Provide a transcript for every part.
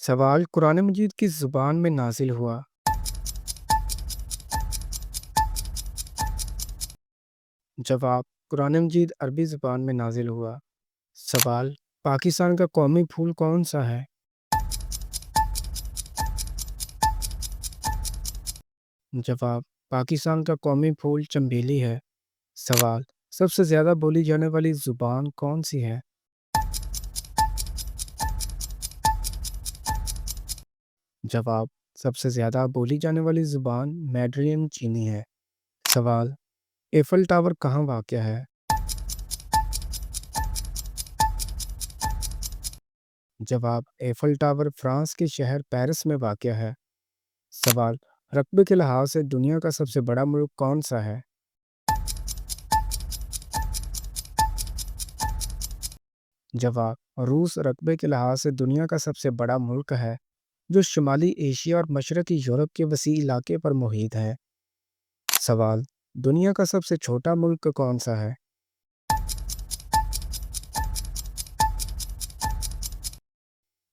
سوال قرآن مجید کس زبان میں نازل ہوا؟ جواب: قرآن مجید عربی زبان میں نازل ہوا۔ سوال: پاکستان کا قومی پھول کون سا ہے؟ جواب: پاکستان کا قومی پھول چنبیلی ہے۔ سوال: سب سے زیادہ بولی جانے والی زبان کون سی ہے؟ جواب: سب سے زیادہ بولی جانے والی زبان میڈرین چینی ہے۔ سوال: ایفل ٹاور کہاں واقع ہے؟ جواب: ایفل ٹاور فرانس کے شہر پیرس میں واقع ہے۔ سوال: رقبے کے لحاظ سے دنیا کا سب سے بڑا ملک کون سا ہے؟ جواب: روس رقبے کے لحاظ سے دنیا کا سب سے بڑا ملک ہے، جو شمالی ایشیا اور مشرقی یورپ کے وسیع علاقے پر محیط ہے۔ سوال: دنیا کا سب سے چھوٹا ملک کون سا ہے؟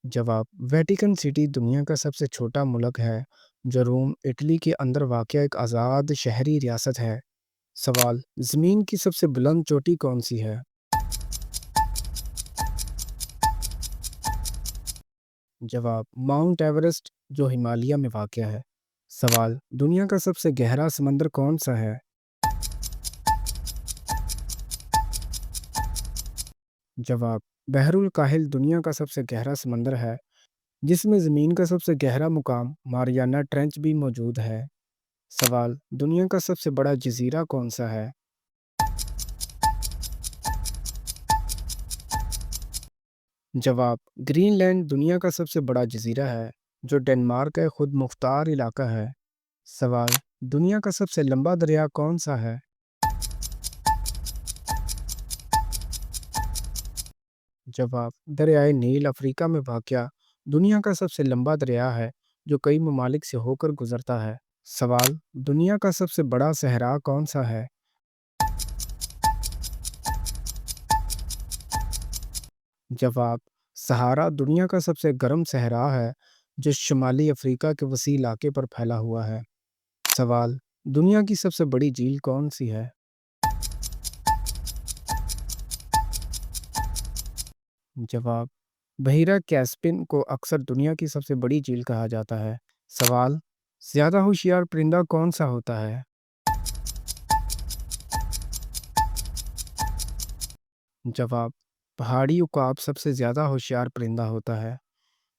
جواب: ویٹیکن سٹی دنیا کا سب سے چھوٹا ملک ہے، جو روم، اٹلی کے اندر واقع ایک آزاد شہری ریاست ہے۔ سوال: زمین کی سب سے بلند چوٹی کون سی ہے؟ جواب: ماؤنٹ ایورسٹ، جو ہمالیہ میں واقع ہے۔ سوال: دنیا کا سب سے گہرا سمندر کون سا ہے؟ جواب: بحر الکاہل دنیا کا سب سے گہرا سمندر ہے، جس میں زمین کا سب سے گہرا مقام ماریانا ٹرنچ بھی موجود ہے۔ سوال: دنیا کا سب سے بڑا جزیرہ کون سا ہے؟ جواب: گرین لینڈ دنیا کا سب سے بڑا جزیرہ ہے، جو ڈنمارک کا خود مختار علاقہ ہے۔ سوال: دنیا کا سب سے لمبا دریا کون سا ہے؟ جواب: دریائے نیل افریقہ میں واقع دنیا کا سب سے لمبا دریا ہے، جو کئی ممالک سے ہو کر گزرتا ہے۔ سوال: دنیا کا سب سے بڑا صحرا کون سا ہے؟ جواب: صحارا دنیا کا سب سے گرم صحرا ہے، جو شمالی افریقہ کے وسیع علاقے پر پھیلا ہوا ہے۔ سوال: دنیا کی سب سے بڑی جھیل کون سی ہے؟ جواب: بحیرہ کیسپین کو اکثر دنیا کی سب سے بڑی جھیل کہا جاتا ہے۔ سوال: زیادہ ہوشیار پرندہ کون سا ہوتا ہے؟ جواب: پہاڑی عقاب سب سے زیادہ ہوشیار پرندہ ہوتا ہے۔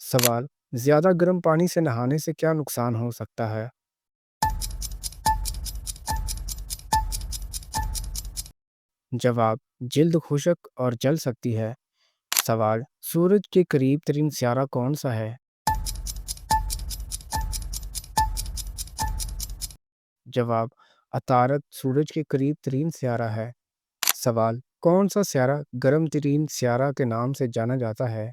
سوال: زیادہ گرم پانی سے نہانے سے کیا نقصان ہو سکتا ہے؟ جواب: جلد خشک اور جل سکتی ہے۔ سوال: سورج کے قریب ترین سیارہ کون سا ہے؟ جواب: عطارد سورج کے قریب ترین سیارہ ہے۔ سوال: کون سا سیارہ گرم ترین سیارہ کے نام سے جانا جاتا ہے؟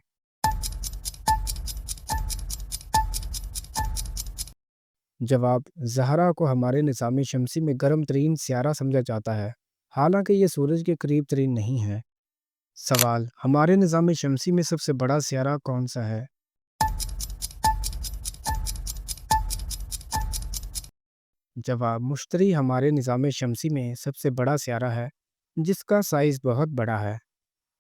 جواب: زہرہ کو ہمارے نظام شمسی میں گرم ترین سیارہ سمجھا جاتا ہے، حالانکہ یہ سورج کے قریب ترین نہیں ہے۔ سوال: ہمارے نظام شمسی میں سب سے بڑا سیارہ کون سا ہے؟ جواب: مشتری ہمارے نظام شمسی میں سب سے بڑا سیارہ ہے، جس کا سائز بہت بڑا ہے۔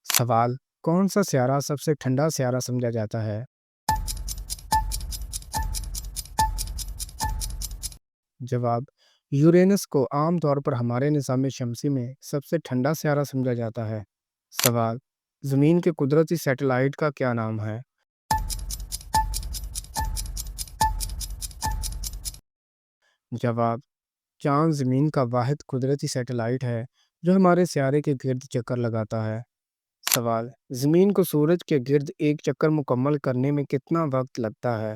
سوال: کون سا سیارہ سب سے ٹھنڈا سیارہ سمجھا جاتا ہے؟ جواب: یورینس کو عام طور پر ہمارے نظام شمسی میں سب سے ٹھنڈا سیارہ سمجھا جاتا ہے۔ سوال: زمین کے قدرتی سیٹلائٹ کا کیا نام ہے؟ جواب: چاند زمین کا واحد قدرتی سیٹلائٹ ہے، جو ہمارے سیارے کے گرد چکر لگاتا ہے۔ سوال: زمین کو سورج کے گرد ایک چکر مکمل کرنے میں کتنا وقت لگتا ہے؟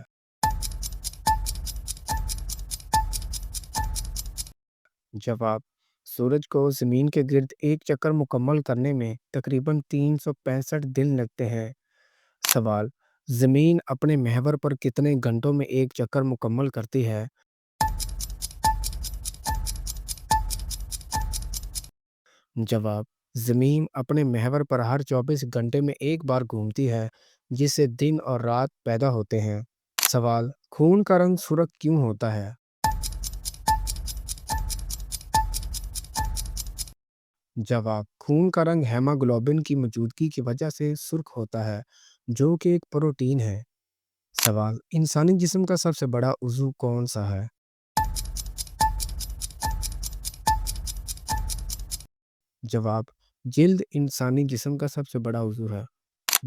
جواب: سورج کو زمین کے گرد ایک چکر مکمل کرنے میں تقریباً 365 دن لگتے ہیں۔ سوال: زمین اپنے محور پر کتنے گھنٹوں میں ایک چکر مکمل کرتی ہے؟ جواب: زمین اپنے محور پر ہر 24 گھنٹے میں ایک بار گھومتی ہے، جس سے دن اور رات پیدا ہوتے ہیں۔ سوال: خون کا رنگ سرخ کیوں ہوتا ہے؟ جواب: خون کا رنگ ہیموگلوبن کی موجودگی کی وجہ سے سرخ ہوتا ہے، جو کہ ایک پروٹین ہے۔ سوال: انسانی جسم کا سب سے بڑا عضو کون سا ہے؟ جواب: جلد انسانی جسم کا سب سے بڑا عضو ہے۔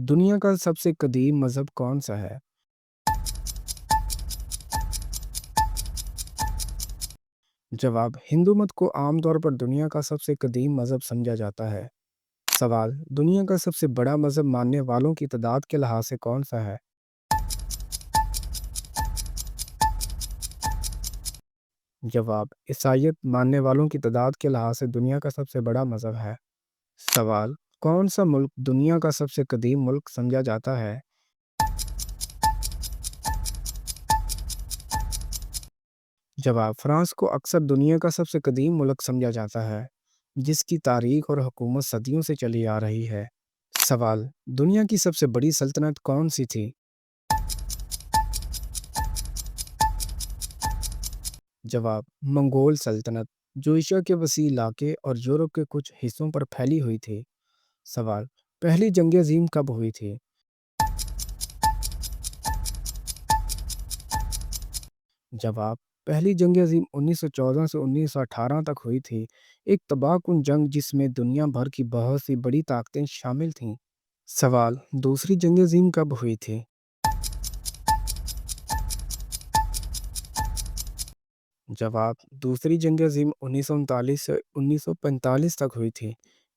دنیا کا سب سے قدیم مذہب کون سا ہے؟ جواب: ہندو مت کو عام طور پر دنیا کا سب سے قدیم مذہب سمجھا جاتا ہے۔ سوال: دنیا کا سب سے بڑا مذہب ماننے والوں کی تعداد کے لحاظ سے کون سا ہے؟ جواب: عیسائیت ماننے والوں کی تعداد کے لحاظ سے دنیا کا سب سے بڑا مذہب ہے۔ سوال: کون سا ملک دنیا کا سب سے قدیم ملک سمجھا جاتا ہے؟ جواب: فرانس کو اکثر دنیا کا سب سے قدیم ملک سمجھا جاتا ہے، جس کی تاریخ اور حکومت صدیوں سے چلی آ رہی ہے۔ سوال: دنیا کی سب سے بڑی سلطنت کون سی تھی؟ جواب: منگول سلطنت، جو ایشیا کے وسیع علاقے اور یورپ کے کچھ حصوں پر پھیلی ہوئی تھی۔ سوال: پہلی جنگ عظیم کب ہوئی تھی؟ جواب: پہلی جنگ عظیم 1914 سے 1918 تک ہوئی تھی، ایک تباہ کن جنگ جس میں دنیا بھر کی بہت سی بڑی طاقتیں شامل تھیں۔ سوال: دوسری جنگ عظیم کب ہوئی تھی؟ جواب: دوسری جنگ عظیم 1939 سے 1945 تک ہوئی تھی،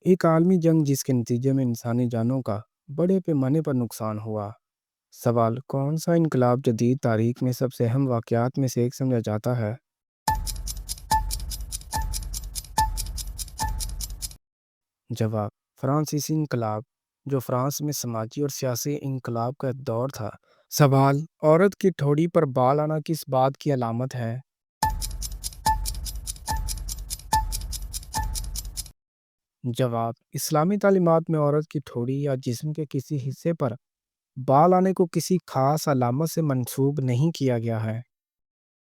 ایک عالمی جنگ جس کے نتیجے میں انسانی جانوں کا بڑے پیمانے پر نقصان ہوا۔ سوال: کون سا انقلاب جدید تاریخ میں سب سے اہم واقعات میں سے ایک سمجھا جاتا ہے؟ جواب: فرانسیسی انقلاب، جو فرانس میں سماجی اور سیاسی انقلاب کا ایک دور تھا۔ سوال: عورت کی ٹھوڑی پر بال آنا کس بات کی علامت ہے؟ جواب: اسلامی تعلیمات میں عورت کی ٹھوڑی یا جسم کے کسی حصے پر بال آنے کو کسی خاص علامت سے منسوب نہیں کیا گیا ہے۔